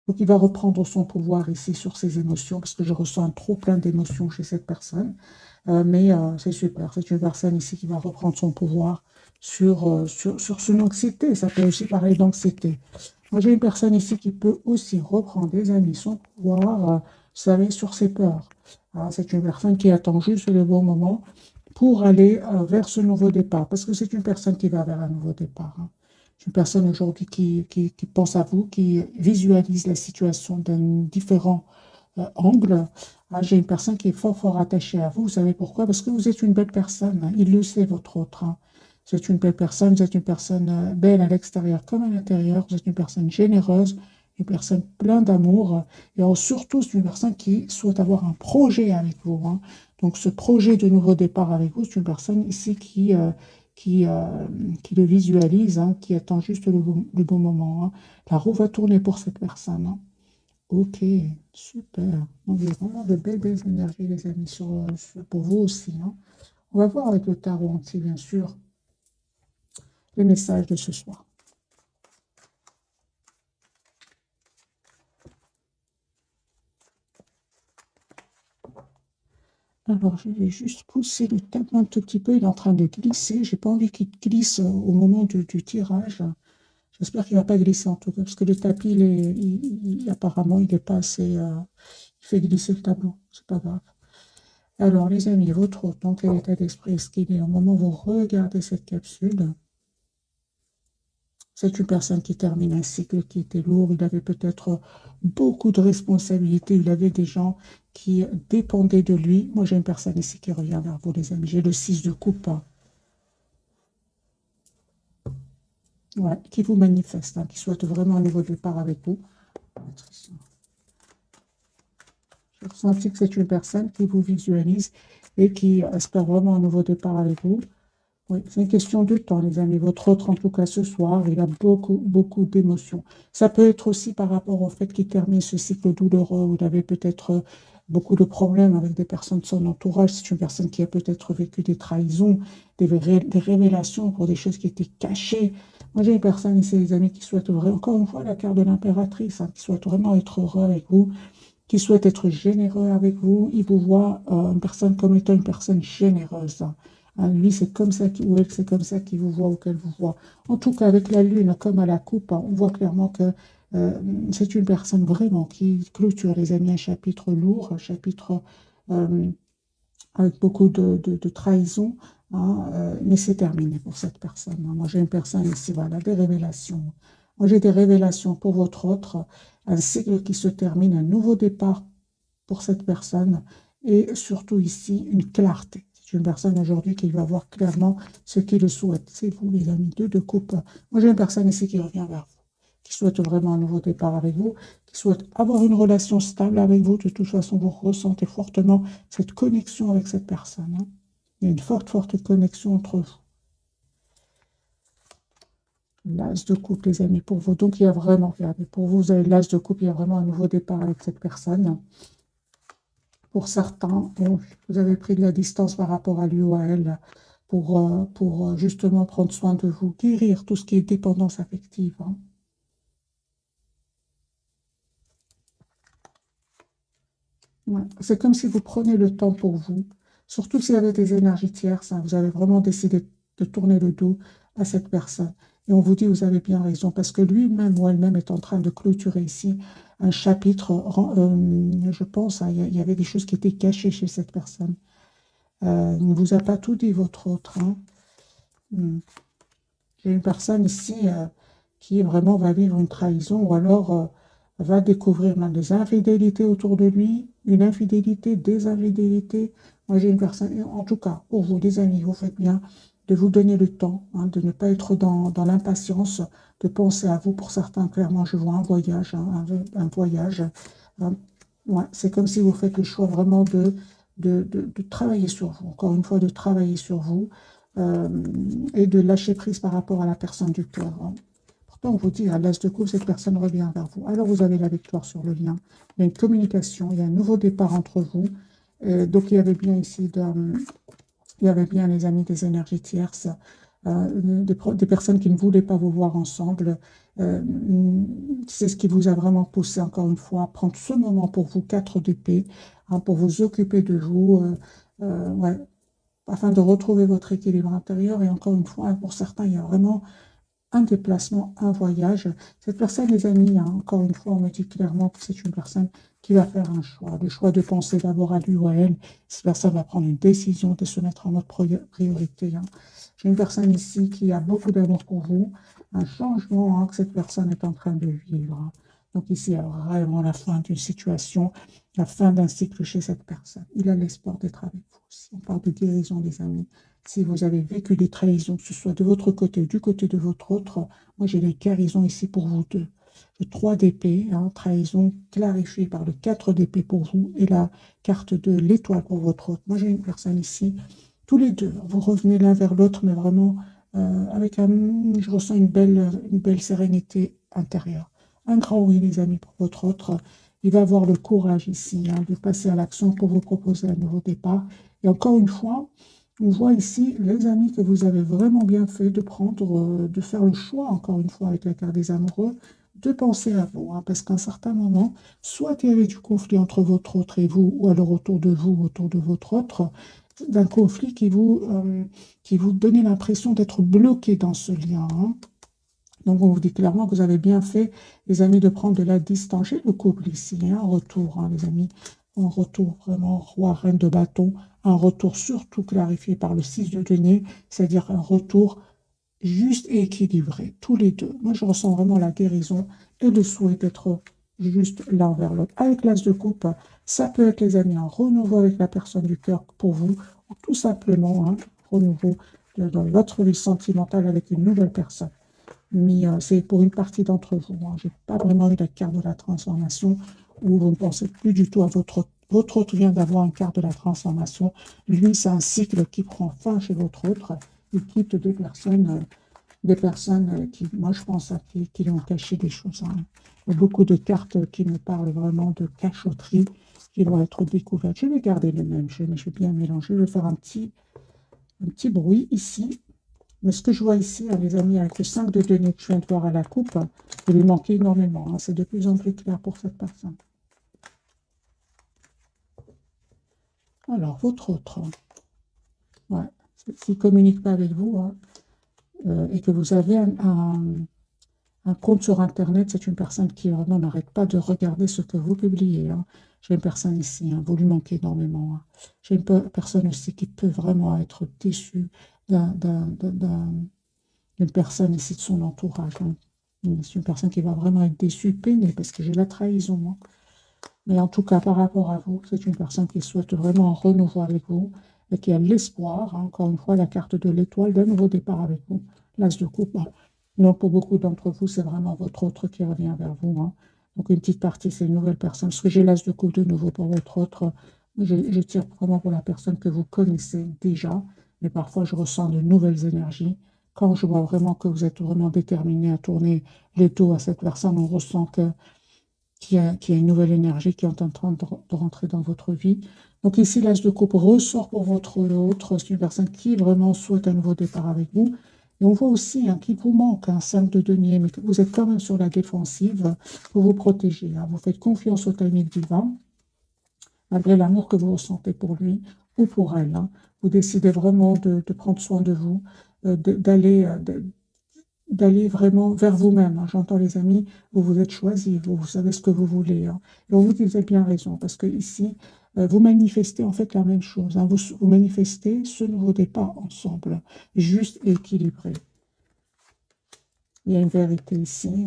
Donc, il va reprendre son pouvoir ici sur ses émotions, parce que je ressens un trop plein d'émotions chez cette personne. Mais c'est super, c'est une personne ici qui va reprendre son pouvoir sur son anxiété. Ça peut aussi parler d'anxiété. Moi, j'ai une personne ici qui peut aussi reprendre, des amis, son pouvoir, vous savez, sur ses peurs. C'est une personne qui attend juste le bon moment pour aller vers ce nouveau départ, parce que c'est une personne qui va vers un nouveau départ. C'est une personne aujourd'hui qui pense à vous, qui visualise la situation d'un différent angle. J'ai une personne qui est fort, fort attachée à vous. Vous savez pourquoi? Parce que vous êtes une belle personne. Il le sait, votre autre. Vous êtes une belle personne, vous êtes une personne belle à l'extérieur comme à l'intérieur. Vous êtes une personne généreuse, une personne pleine d'amour. Et surtout, c'est une personne qui souhaite avoir un projet avec vous. Donc, ce projet de nouveau départ avec vous, c'est une personne ici qui, euh, qui le visualise, qui attend juste le bon moment. La roue va tourner pour cette personne. Ok, super. Donc, il y a vraiment de belles, belles énergies, les amis, pour vous aussi. On va voir avec le tarot entier, bien sûr, les messages de ce soir. Alors, je vais juste pousser le tableau un tout petit peu. Il est en train de glisser. J'ai pas envie qu'il glisse au moment du tirage. J'espère qu'il va pas glisser en tout cas, parce que le tapis, apparemment, il est pas assez. Il fait glisser le tableau. C'est pas grave. Alors, les amis, votre hôte, dans quel état d'esprit est-ce qu'il est au moment où vous regardez cette capsule? C'est une personne qui termine un cycle qui était lourd. Il avait peut-être beaucoup de responsabilités. Il avait des gens qui dépendaient de lui. Moi, j'ai une personne ici qui revient vers vous, les amis. J'ai le 6 de coupe, ouais, qui vous manifeste, qui souhaite vraiment un nouveau départ avec vous. J'ai ressenti que c'est une personne qui vous visualise et qui espère vraiment un nouveau départ avec vous. Oui, c'est une question de temps, les amis. Votre autre, en tout cas ce soir, il a beaucoup, beaucoup d'émotions. Ça peut être aussi par rapport au fait qu'il termine ce cycle douloureux où il avait peut-être beaucoup de problèmes avec des personnes de son entourage. C'est une personne qui a peut-être vécu des trahisons, des révélations pour des choses qui étaient cachées. Moi, j'ai une personne ici, les amis, qui souhaite vraiment, encore une fois, la carte de l'impératrice, qui souhaite vraiment être heureux avec vous, qui souhaite être généreux avec vous. Il vous voit une personne comme étant une personne généreuse. Lui, c'est comme ça, ou elle, c'est comme ça qu'il vous voit ou qu'elle vous voit. En tout cas, avec la lune, comme à la coupe, on voit clairement que euh, c'est une personne vraiment qui clôture, les amis, un chapitre lourd, un chapitre euh, avec beaucoup de trahison. Mais c'est terminé pour cette personne. Moi, j'ai une personne ici, voilà, des révélations. Moi, j'ai des révélations pour votre autre, un cycle qui se termine, un nouveau départ pour cette personne et surtout ici une clarté. C'est une personne aujourd'hui qui va voir clairement ce qu'il le souhaite. C'est vous, les amis, deux de coupe. Moi, j'ai une personne ici qui revient vers vous, qui souhaite vraiment un nouveau départ avec vous, qui souhaite avoir une relation stable avec vous. De toute façon, vous ressentez fortement cette connexion avec cette personne. Il y a une forte, forte connexion entre vous. L'as de coupe, les amis, pour vous. Donc, il y a vraiment, regardez, pour vous, vous avez l'as de coupe, il y a vraiment un nouveau départ avec cette personne. Pour certains, vous avez pris de la distance par rapport à lui ou à elle pour justement prendre soin de vous, guérir tout ce qui est dépendance affective. Ouais. C'est comme si vous prenez le temps pour vous, surtout s'il y avait des énergies tierces, vous avez vraiment décidé de tourner le dos à cette personne. Et on vous dit, vous avez bien raison, parce que lui-même ou elle-même est en train de clôturer ici un chapitre, je pense, il y avait des choses qui étaient cachées chez cette personne. Il ne vous a pas tout dit, votre autre. Hmm. J'ai une personne ici qui vraiment va vivre une trahison ou alors va découvrir même des infidélités autour de lui, une infidélité, des infidélités. Moi, j'ai une personne, en tout cas, pour vous, les amis, vous faites bien de vous donner le temps, de ne pas être dans l'impatience, de penser à vous. Pour certains, clairement, je vois un voyage, un voyage. hein. Ouais, c'est comme si vous faites le choix vraiment de travailler sur vous, encore une fois, de travailler sur vous euh, et de lâcher prise par rapport à la personne du cœur. Pourtant, on vous dit, à l'as de coupe, cette personne revient vers vous. Alors, vous avez la victoire sur le lien. Il y a une communication, il y a un nouveau départ entre vous. Donc, il y avait bien ici, il y avait bien, les amis, des énergies tierces, des personnes qui ne voulaient pas vous voir ensemble C'est ce qui vous a vraiment poussé, encore une fois, à prendre ce moment pour vous, 4 d'épée, hein, pour vous occuper de vous, ouais, afin de retrouver votre équilibre intérieur. Et encore une fois, pour certains, il y a vraiment un déplacement, un voyage. Cette personne, les amis, hein, encore une fois, on me dit clairement que c'est une personne qui va faire un choix, le choix de penser d'abord à lui ou à elle. Cette personne va prendre une décision de se mettre en mode priorité. Hein. J'ai une personne ici qui a beaucoup d'amour pour vous, un changement hein, que cette personne est en train de vivre. Hein. Donc ici, il y a vraiment la fin d'une situation, la fin d'un cycle chez cette personne. Il a l'espoir d'être avec vous. Si on parle de guérison, les amis, si vous avez vécu des trahisons, que ce soit de votre côté ou du côté de votre autre, moi j'ai les guérisons ici pour vous deux. Le 3 d'épée, hein, trahison clarifiée par le 4 d'épée pour vous et la carte de l'étoile pour votre autre. Moi j'ai une personne ici, tous les deux, vous revenez l'un vers l'autre, mais vraiment avec je ressens une belle sérénité intérieure. Un grand oui les amis pour votre autre. Il va avoir le courage ici hein, de passer à l'action pour vous proposer un nouveau départ. Et encore une fois, on voit ici, les amis, que vous avez vraiment bien fait de prendre, de faire le choix, encore une fois, avec la carte des amoureux, de penser à vous. Hein, parce qu'à un certain moment, soit il y avait du conflit entre votre autre et vous, ou alors autour de vous, autour de votre autre, d'un conflit qui vous donnait l'impression d'être bloqué dans ce lien. Hein. Donc, on vous dit clairement que vous avez bien fait, les amis, de prendre de la distance. J'ai le couple ici, hein, un retour, hein, les amis, un retour vraiment roi, reine de bâton, un retour surtout clarifié par le 6 de denier, c'est-à-dire un retour juste et équilibré, tous les deux. Moi, je ressens vraiment la guérison et le souhait d'être juste l'un vers l'autre. Avec l'as de coupe, ça peut être, les amis, un renouveau avec la personne du cœur pour vous, ou tout simplement un renouveau dans votre vie sentimentale avec une nouvelle personne. Mais c'est pour une partie d'entre vous. Hein. Je n'ai pas vraiment eu la carte de la transformation où vous ne pensez plus du tout à votre autre. Votre autre vient d'avoir une carte de la transformation. Lui, c'est un cycle qui prend fin chez votre autre. Il quitte des personnes qui, moi, je pense, qui lui ont caché des choses. Hein. Il y a beaucoup de cartes qui me parlent vraiment de cachotterie qui vont être découvertes. Je vais garder les mêmes. Je vais bien mélanger. Je vais faire un petit bruit ici. Mais ce que je vois ici, hein, les amis, avec le 5 de denier que je viens de voir à la coupe, il lui manquait énormément. Hein, c'est de plus en plus clair pour cette personne. Alors, votre autre, ouais, s'il ne communique pas avec vous hein, et que vous avez un compte sur Internet, c'est une personne qui vraiment n'arrête pas de regarder ce que vous publiez. Hein. J'ai une personne ici, hein, vous lui manquez énormément. Hein. J'ai une personne aussi qui peut vraiment être déçue d'une personne ici de son entourage. Hein. C'est une personne qui va vraiment être déçue, peinée, parce que j'ai la trahison. Hein. Mais en tout cas, par rapport à vous, c'est une personne qui souhaite vraiment un renouveau avec vous et qui a l'espoir, hein, encore une fois, la carte de l'étoile d'un nouveau départ avec vous. L'as de coupe. Hein. Donc, pour beaucoup d'entre vous, c'est vraiment votre autre qui revient vers vous. Hein. Donc, une petite partie, c'est une nouvelle personne. Parce que j'ai l'as de coupe de nouveau pour votre autre. Je tire vraiment pour la personne que vous connaissez déjà. Mais parfois, je ressens de nouvelles énergies. Quand je vois vraiment que vous êtes vraiment déterminé à tourner le dos à cette personne, on ressent qu'il y a une nouvelle énergie qui est en train de rentrer dans votre vie. Donc ici, l'as de coupe ressort pour votre autre. C'est une personne qui vraiment souhaite un nouveau départ avec vous. Et on voit aussi hein, qu'il vous manque un 5 de denier, mais que vous êtes quand même sur la défensive pour vous protéger. Hein. Vous faites confiance au timing divin, malgré l'amour que vous ressentez pour lui ou pour elle. Hein. Vous décidez vraiment de prendre soin de vous, d'aller vraiment vers vous-même. Hein. J'entends les amis, vous vous êtes choisis, vous savez ce que vous voulez. Hein. Et on vous dit, vous avez bien raison, parce que ici, vous manifestez en fait la même chose. Hein. Vous manifestez ce nouveau départ ensemble, juste et équilibré. Il y a une vérité ici.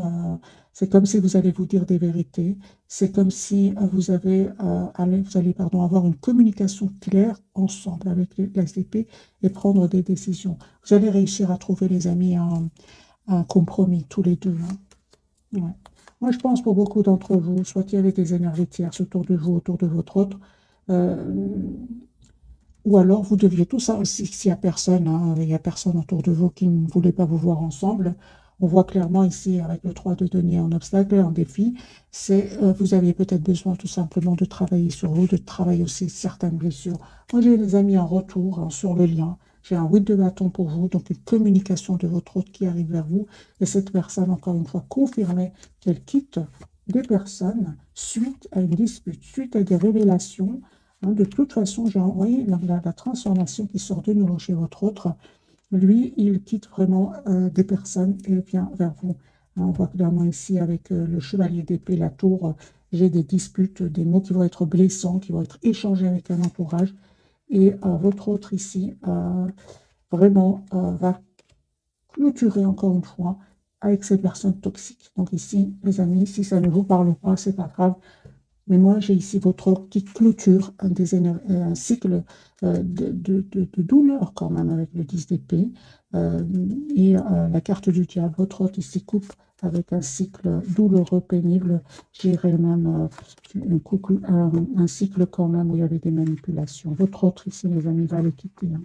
C'est comme si vous allez vous dire des vérités. C'est comme si vous allez avoir une communication claire ensemble avec l'ASDP et prendre des décisions. Vous allez réussir à trouver, les amis, un compromis, tous les deux. Hein. Ouais. Moi, je pense pour beaucoup d'entre vous, soit il y avait des énergies tierces autour de vous, autour de votre autre, ou alors vous deviez tout ça aussi, s'il n'y a personne, hein, il n'y a personne autour de vous qui ne voulait pas vous voir ensemble. On voit clairement ici, avec le 3 de denier en obstacle, en défi, vous aviez peut-être besoin tout simplement de travailler sur vous, de travailler aussi certaines blessures. Moi, j'ai des amis en retour hein, sur le lien. J'ai un 8 de bâton pour vous, donc une communication de votre hôte qui arrive vers vous. Et cette personne, encore une fois, confirmée qu'elle quitte des personnes suite à une dispute, suite à des révélations. Hein. De toute façon, j'ai envoyé la transformation qui sort de nouveau chez votre autre. Lui, il quitte vraiment des personnes et vient vers vous. Hein, on voit clairement ici avec le chevalier d'épée, la tour, j'ai des disputes, des mots qui vont être blessants, qui vont être échangés avec un entourage. Et votre autre ici, vraiment, va clôturer encore une fois avec ces personnes toxiques. Donc ici, les amis, si ça ne vous parle pas, c'est pas grave. Mais moi, j'ai ici votre ordre qui clôture un cycle de douleur quand même avec le 10 d'épée. Et la carte du diable, votre ordre ici coupe avec un cycle douloureux, pénible. J'irais même un cycle quand même où il y avait des manipulations. Votre autre ici, mes amis, va le quitter. Hein.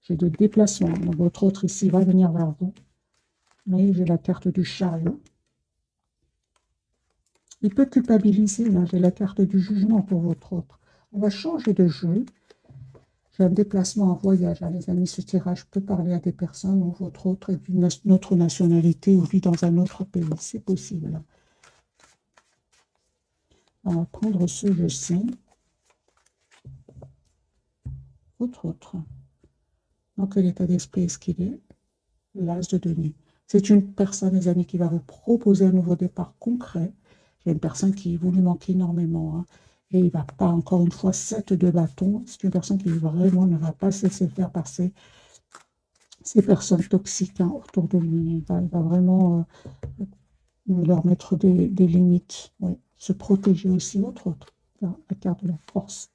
J'ai de déplacement. Donc, votre autre ici va venir vers vous. Et j'ai la carte du chariot. Il peut culpabiliser, là, j'ai la carte du jugement pour votre autre. On va changer de jeu. J'ai un déplacement en voyage, hein, les amis, ce tirage peut parler à des personnes où votre autre est d'une autre nationalité ou vit dans un autre pays, c'est possible. On va prendre ce jeu-ci. Votre autre. Dans quel état d'esprit est-ce qu'il est? L'as de denier. C'est une personne, les amis, qui va vous proposer un nouveau départ concret. Il y a une personne qui vous lui manque énormément. Hein, et il ne va pas, encore une fois, 7 de bâton. C'est une personne qui vraiment ne va pas se laisser faire par ces personnes toxiques hein, autour de lui. Il va vraiment leur mettre des limites. Oui. Se protéger aussi, autre. La carte de la force.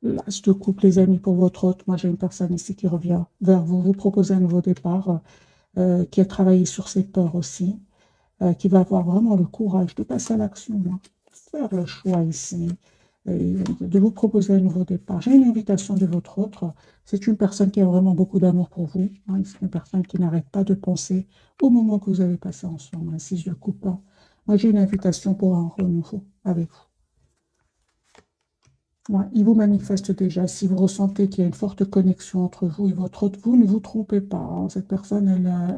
L'as de coupe, les amis, pour votre hôte. Moi, j'ai une personne ici qui revient vers vous, vous proposer un nouveau départ, qui a travaillé sur ses peurs aussi, qui va avoir vraiment le courage de passer à l'action, hein, faire le choix ici, de vous proposer un nouveau départ. J'ai une invitation de votre autre. C'est une personne qui a vraiment beaucoup d'amour pour vous. Hein, c'est une personne qui n'arrête pas de penser au moment que vous avez passé ensemble. Hein, si je coupe pas. Moi, j'ai une invitation pour un renouveau avec vous. Ouais, il vous manifeste déjà. Si vous ressentez qu'il y a une forte connexion entre vous et votre autre, vous ne vous trompez pas. Hein. Cette personne,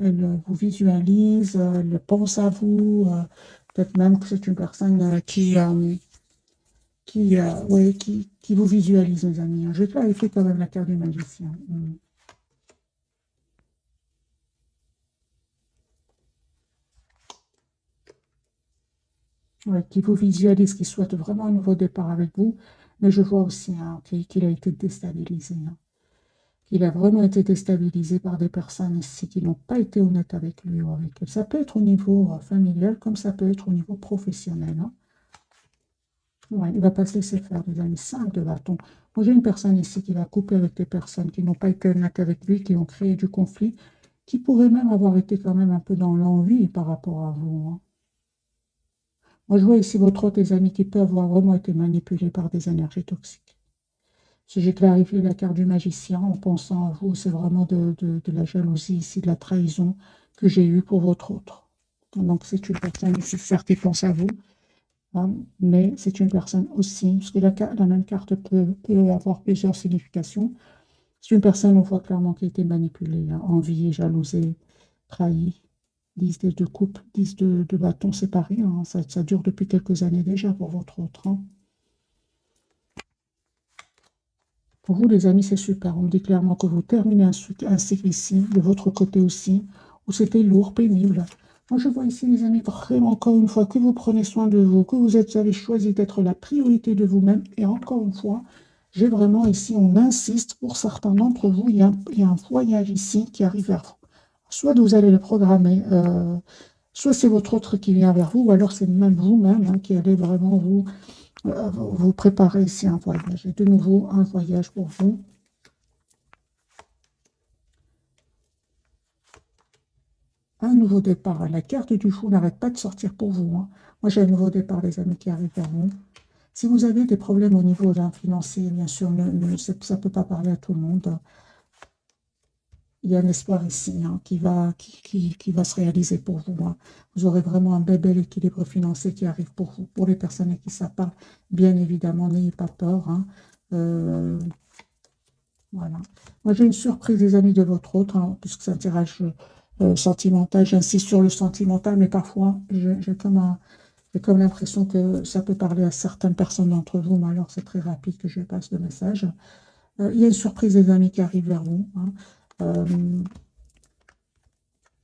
elle vous visualise, elle pense à vous. Peut-être même que c'est une personne ouais, qui vous visualise, mes amis. Hein. Je vais clarifier quand même la carte du magicien. Ouais, qui vous visualise, qui souhaite vraiment un nouveau départ avec vous. Mais je vois aussi hein, qu'il a été déstabilisé. Hein. Il a vraiment été déstabilisé par des personnes ici qui n'ont pas été honnêtes avec lui ou avec elle. Ça peut être au niveau familial comme ça peut être au niveau professionnel. Hein. Ouais, il ne va pas se laisser faire, les amis. 5 de bâton. Moi, j'ai une personne ici qui va couper avec des personnes qui n'ont pas été honnêtes avec lui, qui ont créé du conflit, qui pourrait même avoir été quand même un peu dans l'envie par rapport à vous. Hein. Moi, je vois ici votre autre, les amis, qui peut avoir vraiment été manipulés par des énergies toxiques. Si j'ai clarifié la carte du magicien en pensant à vous, c'est vraiment de la jalousie ici, de la trahison que j'ai eue pour votre autre. Donc c'est une personne ici, certes, qui pense à vous, hein, mais c'est une personne aussi, parce que la même carte peut avoir plusieurs significations. C'est une personne, on voit clairement, qui a été manipulée, hein, enviée, jalousée, trahie. 10 de coupe, 10 de bâton séparés. Hein, ça dure depuis quelques années déjà pour votre autre. Hein. Pour vous, les amis, c'est super. On me dit clairement que vous terminez un cycle ici, de votre côté aussi, où c'était lourd, pénible. Moi, je vois ici, les amis, vraiment, encore une fois, que vous prenez soin de vous, que vous avez choisi d'être la priorité de vous-même. Et encore une fois, j'ai vraiment ici, on insiste, pour certains d'entre vous, il y a un voyage ici qui arrive vers vous. Soit vous allez le programmer, soit c'est votre autre qui vient vers vous, ou alors c'est même vous-même hein, qui allez vraiment vous préparez ici un voyage. Et de nouveau, un voyage pour vous. Un nouveau départ. La carte du fou n'arrête pas de sortir pour vous. Hein. Moi, j'ai un nouveau départ, les amis, qui arrive vers vous. Si vous avez des problèmes au niveau financier, bien sûr, ça ne peut pas parler à tout le monde. Il y a un espoir ici hein, qui va se réaliser pour vous. Hein. Vous aurez vraiment un bel équilibre financier qui arrive pour vous. Pour les personnes qui ne savent pas, bien évidemment, n'ayez pas peur. Hein. Voilà. Moi, j'ai une surprise, les amis, de votre autre, hein, puisque c'est un tirage sentimental. J'insiste sur le sentimental, mais parfois, j'ai comme l'impression que ça peut parler à certaines personnes d'entre vous, mais alors c'est très rapide que je passe le message. Il y a une surprise, les amis, qui arrive vers vous, hein.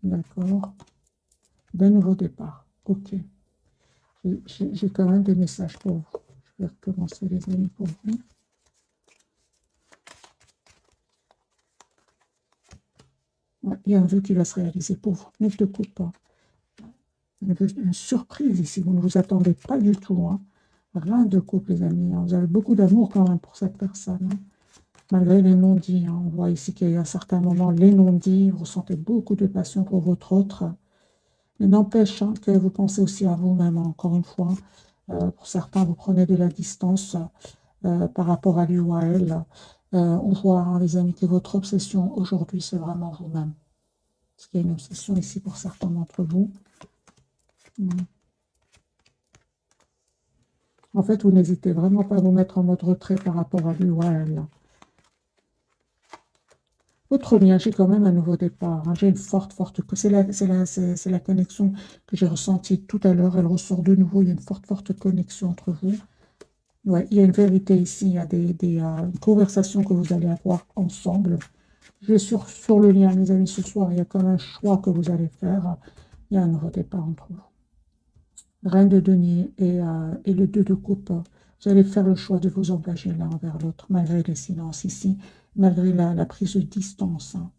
D'accord. D'un nouveau départ. Ok. J'ai quand même des messages pour vous. Je vais recommencer, les amis, pour vous. Ouais, il y a un vœu qui va se réaliser pour vous. Ne te coupe pas. Une surprise ici. Vous ne vous attendez pas du tout, hein. Rien de couple, les amis, hein. Vous avez beaucoup d'amour quand même pour cette personne, hein. Malgré les non-dits, hein. On voit ici qu'il y a à certains moments les non-dits. Vous ressentez beaucoup de passion pour votre autre. Mais n'empêche, hein, que vous pensez aussi à vous-même, hein, encore une fois. Pour certains, vous prenez de la distance par rapport à lui ou à elle. On voit, hein, les amis, que votre obsession aujourd'hui, c'est vraiment vous-même. Parce qu'il y a une obsession ici pour certains d'entre vous. En fait, vous n'hésitez vraiment pas à vous mettre en mode retrait par rapport à lui ou à elle. Votre lien, j'ai quand même un nouveau départ, hein. J'ai une forte. C'est la connexion que j'ai ressentie tout à l'heure. Elle ressort de nouveau. Il y a une forte connexion entre vous. Ouais, il y a une vérité ici. Il y a une conversation que vous allez avoir ensemble. Sur le lien, mes amis, ce soir, il y a comme un choix que vous allez faire. Il y a un nouveau départ entre vous. Reine de denier et le 2 de coupe. Vous allez faire le choix de vous engager l'un envers l'autre, malgré les silences ici, malgré la prise de distance, hein.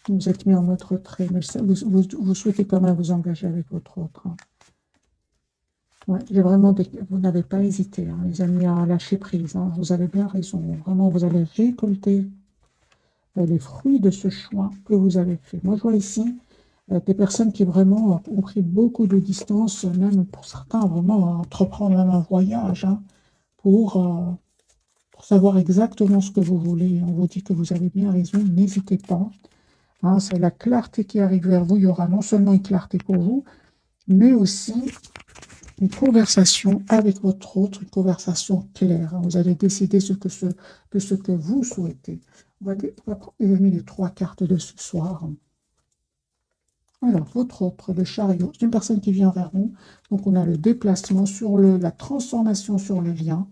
Vous êtes mis en mode retrait, mais vous souhaitez quand même vous engager avec votre autre, hein. Ouais, vous n'avez pas hésité, hein, les amis, à lâcher prise, hein. Vous avez bien raison. Vraiment, vous allez récolter les fruits de ce choix que vous avez fait. Moi, je vois ici des personnes qui vraiment ont pris beaucoup de distance, même pour certains, vraiment entreprendre même un voyage, hein, pour savoir exactement ce que vous voulez. On vous dit que vous avez bien raison, n'hésitez pas, hein. C'est la clarté qui arrive vers vous. Il y aura non seulement une clarté pour vous, mais aussi une conversation avec votre autre, une conversation claire, hein. Vous allez décider de ce que vous souhaitez. On va prendre les 3 cartes de ce soir. Alors, votre autre, le chariot, c'est une personne qui vient vers nous. Donc, on a le déplacement sur la transformation sur le lien,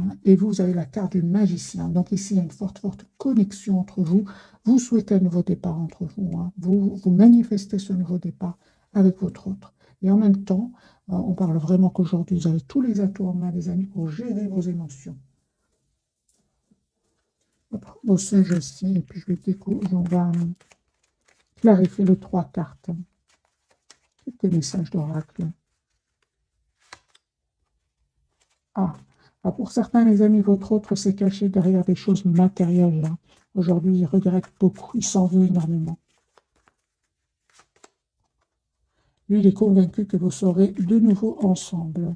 hein, et vous avez la carte du magicien. Donc, ici, il y a une forte connexion entre vous. Vous souhaitez un nouveau départ entre vous, hein. Vous manifestez ce nouveau départ avec votre autre. Et en même temps, on parle vraiment qu'aujourd'hui, vous avez tous les atouts en main, les amis, pour gérer vos émotions. On va prendre vos singes aussi, et puis je vais découvrir, on va clarifier les 3 cartes. Quelques messages d'oracle. Ah. Ah, pour certains, les amis, votre autre s'est caché derrière des choses matérielles, hein. Aujourd'hui, il regrette beaucoup, il s'en veut énormément. Lui, il est convaincu que vous serez de nouveau ensemble.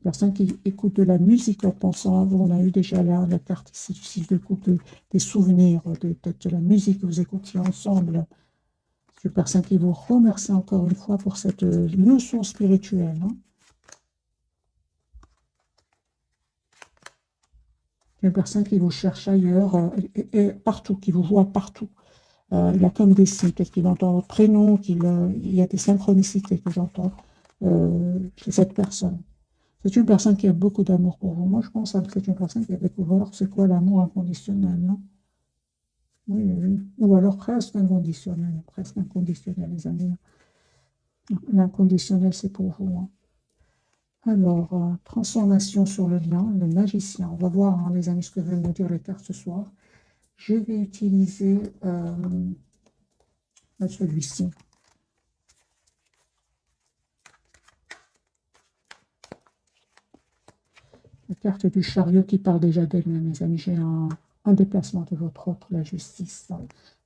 Personne qui écoute de la musique en pensant à vous. On a eu déjà là la carte ici du 6 de coupe, des souvenirs, peut-être de la musique que vous écoutiez ensemble. C'est une personne qui vous remercie encore une fois pour cette leçon spirituelle, hein. Une personne qui vous cherche ailleurs et partout, qui vous voit partout. Il a comme des signes, peut-être qu'il entend votre prénom, il y a des synchronicités que j'entends chez cette personne. C'est une personne qui a beaucoup d'amour pour vous. Moi, je pense que c'est une personne qui a découvert c'est quoi l'amour inconditionnel, hein. Oui, oui. Ou alors presque inconditionnel, les amis. L'inconditionnel, c'est pour vous, hein. Alors, transformation sur le lien, le magicien. On va voir, hein, les amis, ce que veulent nous dire les cartes ce soir. Je vais utiliser celui-ci. La carte du chariot qui parle déjà d'elle-même, mes amis. J'ai un déplacement de votre autre, la justice.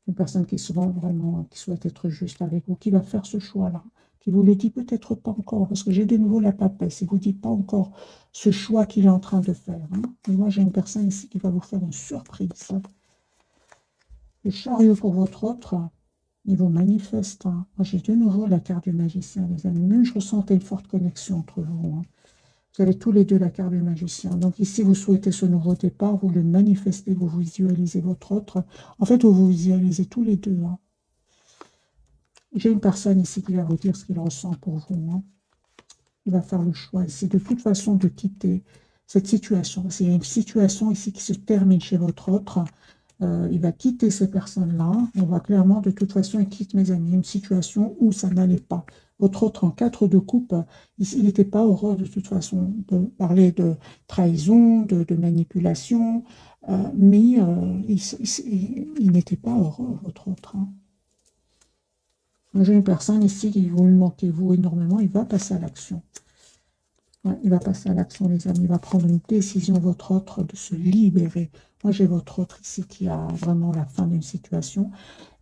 Une personne qui se vraiment, qui souhaite être juste avec vous, qui va faire ce choix-là, qui vous le dit peut-être pas encore, parce que j'ai de nouveau la papesse. Il ne vous dit pas encore ce choix qu'il est en train de faire, hein. Et moi, j'ai une personne ici qui va vous faire une surprise. Le chariot pour votre autre, il vous manifeste, hein. Moi, j'ai de nouveau la carte du magicien, les amis. Même je ressentais une forte connexion entre vous, hein. Vous avez tous les deux la carte du magicien. Donc ici, vous souhaitez ce nouveau départ, vous le manifestez, vous visualisez votre autre. En fait, vous visualisez tous les deux. Hein. J'ai une personne ici qui va vous dire ce qu'il ressent pour vous. Hein. Il va faire le choix ici, de toute façon, de quitter cette situation. Il y a une situation ici qui se termine chez votre autre. Il va quitter ces personnes-là. On voit clairement, de toute façon, il quitte, mes amis, une situation où ça n'allait pas. Votre autre en 4 de coupe, il n'était pas heureux de toute façon de parler de trahison, de manipulation, mais il n'était pas heureux, votre autre. Hein. J'ai une personne ici qui vous lui manquez vous énormément, il va passer à l'action. Ouais, il va passer à l'action, les amis. Il va prendre une décision, votre autre, de se libérer. Moi, j'ai votre autre ici qui a vraiment la fin d'une situation.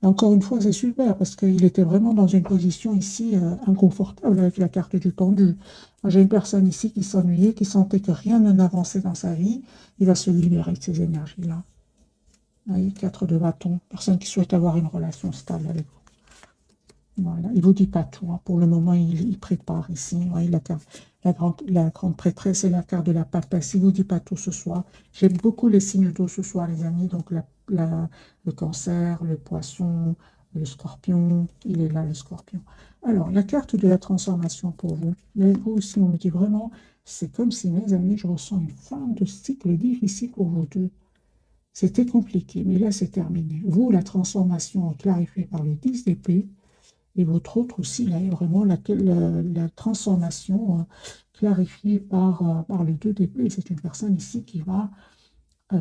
Et encore une fois, c'est super parce qu'il était vraiment dans une position ici inconfortable avec la carte du pendu. Moi, j'ai une personne ici qui s'ennuyait, qui sentait que rien n'avançait dans sa vie. Il va se libérer de ces énergies-là. Vous voyez, 4 de bâton. Personne qui souhaite avoir une relation stable avec vous. Voilà. Il ne vous dit pas tout. Hein. Pour le moment, il prépare ici. Ouais, la grande prêtresse et la carte de la papesse. Il ne vous dit pas tout ce soir. J'aime beaucoup les signes d'eau ce soir, les amis. Donc, le cancer, le poisson, le scorpion. Il est là, le scorpion. Alors, la carte de la transformation pour vous. Mais vous aussi, on me dit vraiment, c'est comme si, mes amis, je ressens une fin de cycle difficile pour vous deux. C'était compliqué, mais là, c'est terminé. Vous, la transformation clarifiée par le 10 d'épée. Et votre autre aussi, là, est vraiment la transformation clarifiée par les 2 d'épée. C'est une personne ici qui va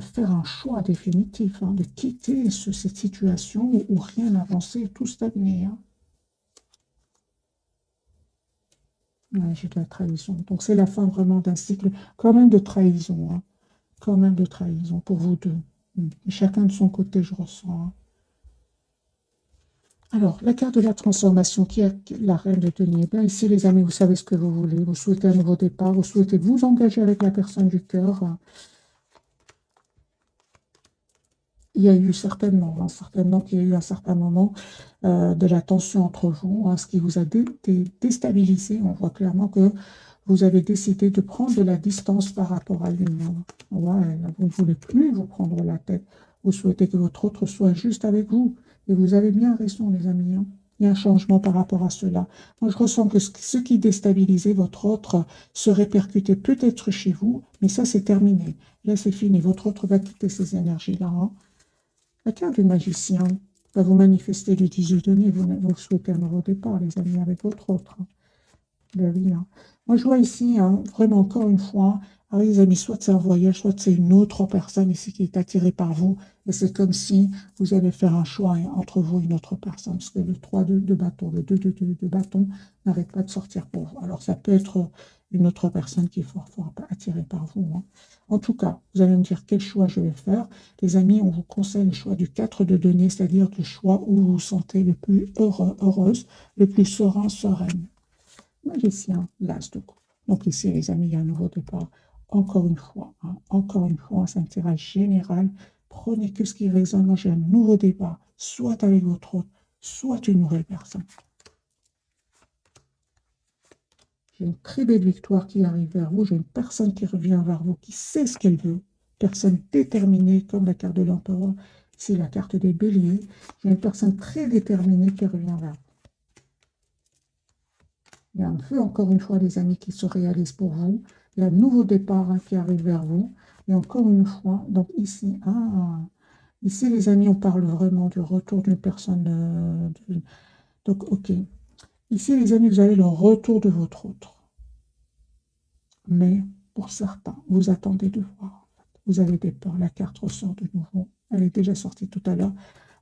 faire un choix définitif hein, de quitter cette situation où rien n'avançait, tout stagnait. Hein. Ouais, j'ai de la trahison. Donc c'est la fin vraiment d'un cycle, quand même de trahison. Hein. Quand même de trahison pour vous deux. Et chacun de son côté, je ressens. Hein. Alors, la carte de la transformation, qui est la reine de denier. Bien, ici, les amis, vous savez ce que vous voulez. Vous souhaitez un nouveau départ, vous souhaitez vous engager avec la personne du cœur. Il y a eu certainement qu'il y a eu un certain moment de la tension entre vous, hein, ce qui vous a déstabilisé. On voit clairement que vous avez décidé de prendre de la distance par rapport à lui. Ouais, vous ne voulez plus vous prendre la tête. Vous souhaitez que votre autre soit juste avec vous. Et vous avez bien raison, les amis. Hein. Il y a un changement par rapport à cela. Moi, je ressens que ce qui déstabilisait votre autre se répercutait peut-être chez vous, mais ça, c'est terminé. Là, c'est fini. Votre autre va quitter ces énergies-là. Hein. La carte du magicien va vous manifester le 18 denier. Vous souhaitez un nouveau départ, les amis, avec votre autre. Hein. Ben oui, hein. Moi, je vois ici, hein, vraiment, encore une fois, alors, les amis, soit c'est un voyage, soit c'est une autre personne ici qui est attirée par vous. Et c'est comme si vous allez faire un choix hein, entre vous et une autre personne. Parce que le 3 de bâton, le 2 de bâton n'arrête pas de sortir pour vous. Alors, ça peut être une autre personne qui est fort attirée par vous. Hein. En tout cas, vous allez me dire quel choix je vais faire. Les amis, on vous conseille le choix du 4 de denier, c'est-à-dire le choix où vous vous sentez le plus heureux, heureuse, le plus serein, sereine. Magicien, l'as de coupe. Donc ici, les amis, il y a un nouveau départ. Encore une fois, c'est un tirage général. Prenez que ce qui résonne. Moi, j'ai un nouveau départ, soit avec votre autre, soit une nouvelle personne. J'ai une très belle victoire qui arrive vers vous. J'ai une personne qui revient vers vous, qui sait ce qu'elle veut. Personne déterminée, comme la carte de l'empereur. C'est la carte des béliers. J'ai une personne très déterminée qui revient vers vous. Il y a un feu, encore une fois, les amis, qui se réalise pour vous. Il y a un nouveau départ hein, qui arrive vers vous. Et encore une fois, donc ici, ici, les amis, on parle vraiment du retour d'une personne. Donc, ok. Ici, les amis, vous avez le retour de votre autre. Mais pour certains, vous attendez de voir. Vous avez des peurs. La carte ressort de nouveau. Elle est déjà sortie tout à l'heure.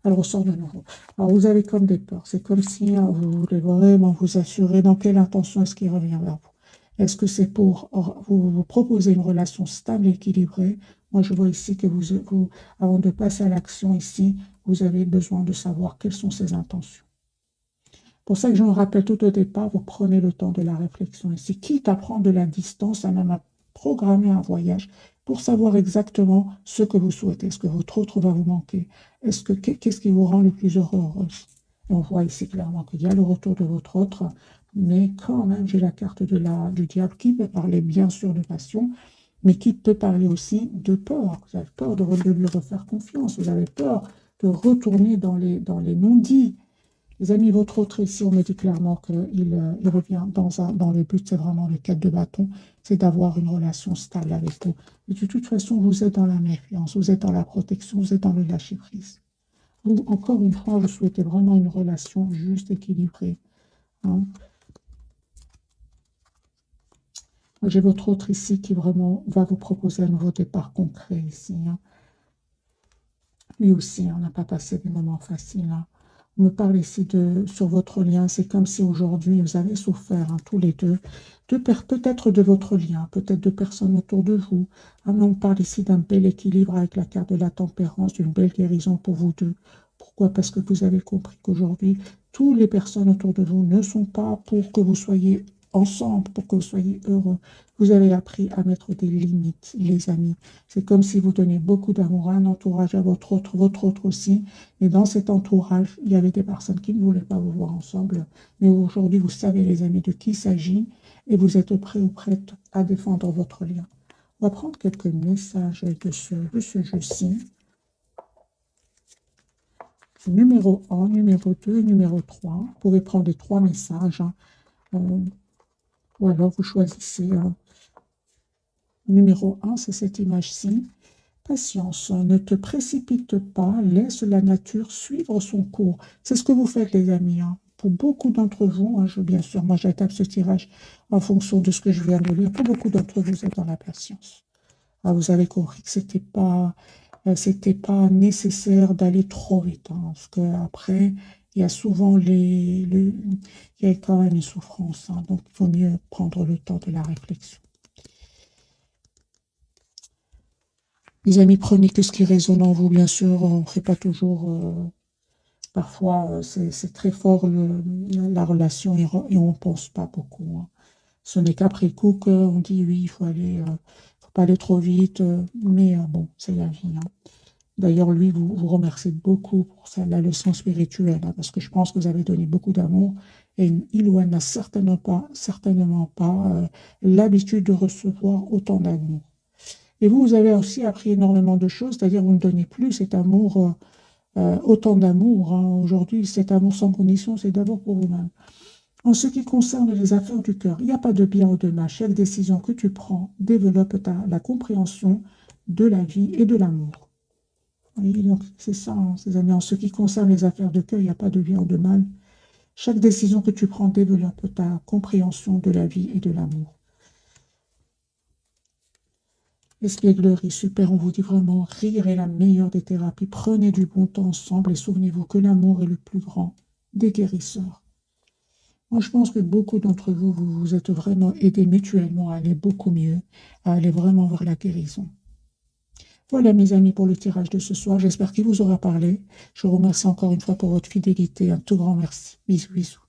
Elle ressort de nouveau. Alors, vous avez comme des peurs. C'est comme si hein, vous voulez vraiment vous assurer dans quelle intention est-ce qu'il revient vers vous. Est-ce que c'est pour vous proposer une relation stable et équilibrée? Moi, je vois ici que avant de passer à l'action ici, vous avez besoin de savoir quelles sont ses intentions. Pour ça que je me rappelle tout au départ, vous prenez le temps de la réflexion ici, quitte à prendre de la distance, à même à programmer un voyage pour savoir exactement ce que vous souhaitez. Est-ce que votre autre va vous manquer? Qu'est-ce qui vous rend le plus heureuse? Et on voit ici clairement qu'il y a le retour de votre autre, mais quand même, j'ai la carte du diable qui peut parler bien sûr de passion, mais qui peut parler aussi de peur. Vous avez peur de lui refaire confiance, vous avez peur de retourner dans les non-dits. Les amis, votre autre ici, on me dit clairement qu'il revient dans le but, c'est vraiment le 4 de bâton, c'est d'avoir une relation stable avec vous. Et de toute façon, vous êtes dans la méfiance, vous êtes dans la protection, vous êtes dans le lâcher-prise. Vous, encore une fois, vous souhaitez vraiment une relation juste, équilibrée. Hein. J'ai votre autre ici qui vraiment va vous proposer un nouveau départ concret ici. Hein. Lui aussi, on n'a pas passé des moments faciles. Hein. On me parle ici sur votre lien. C'est comme si aujourd'hui, vous avez souffert, hein, tous les deux, peut-être de votre lien, peut-être de personnes autour de vous. Ah, mais on parle ici d'un bel équilibre avec la carte de la tempérance, d'une belle guérison pour vous deux. Pourquoi? Parce que vous avez compris qu'aujourd'hui, toutes les personnes autour de vous ne sont pas pour que vous soyez ensemble, pour que vous soyez heureux. Vous avez appris à mettre des limites, les amis. C'est comme si vous donniez beaucoup d'amour à un entourage, à votre autre aussi. Et dans cet entourage, il y avait des personnes qui ne voulaient pas vous voir ensemble. Mais aujourd'hui, vous savez, les amis, de qui il s'agit et vous êtes prêts ou prêtes à défendre votre lien. On va prendre quelques messages de ce jeu-ci. Numéro 1, numéro 2, numéro 3. Vous pouvez prendre les 3 messages. Hein. Ou alors vous choisissez. Numéro 1, c'est cette image-ci. Patience, ne te précipite pas, laisse la nature suivre son cours. C'est ce que vous faites, les amis. Hein. Pour beaucoup d'entre vous, hein, bien sûr, moi j'attaque ce tirage en fonction de ce que je viens de lire. Pour beaucoup d'entre vous, vous êtes dans la patience. Ah, vous avez compris que c'était pas nécessaire d'aller trop vite. Hein, parce qu'après, il y a souvent il y a quand même une souffrance. Hein, donc, il vaut mieux prendre le temps de la réflexion. Les amis, prenez que ce qui résonne en vous, bien sûr. On ne fait pas toujours. Parfois, c'est très fort la relation et on ne pense pas beaucoup. Hein. Ce n'est qu'après coup qu'on dit oui, il faut pas aller trop vite. Mais bon, c'est la vie. Hein. D'ailleurs, lui, vous remercie beaucoup pour ça, la leçon spirituelle, hein, parce que je pense que vous avez donné beaucoup d'amour et il ou elle n'a certainement pas l'habitude de recevoir autant d'amour. Et vous avez aussi appris énormément de choses, c'est-à-dire vous ne donnez plus cet amour, autant d'amour. Hein. Aujourd'hui, cet amour sans condition, c'est d'abord pour vous-même. En ce qui concerne les affaires du cœur, il n'y a pas de bien ou de mal. Chaque décision que tu prends développe la compréhension de la vie et de l'amour. Oui, donc c'est ça, hein, ces amis. En ce qui concerne les affaires de cœur, il n'y a pas de bien ou de mal. Chaque décision que tu prends développe ta compréhension de la vie et de l'amour. Espièglerie, super, on vous dit vraiment, rire est la meilleure des thérapies. Prenez du bon temps ensemble et souvenez-vous que l'amour est le plus grand des guérisseurs. Moi, je pense que beaucoup d'entre vous, vous vous êtes vraiment aidés mutuellement à aller beaucoup mieux, à aller vraiment vers la guérison. Voilà, mes amis, pour le tirage de ce soir. J'espère qu'il vous aura parlé. Je vous remercie encore une fois pour votre fidélité. Un tout grand merci. Bisous, bisous.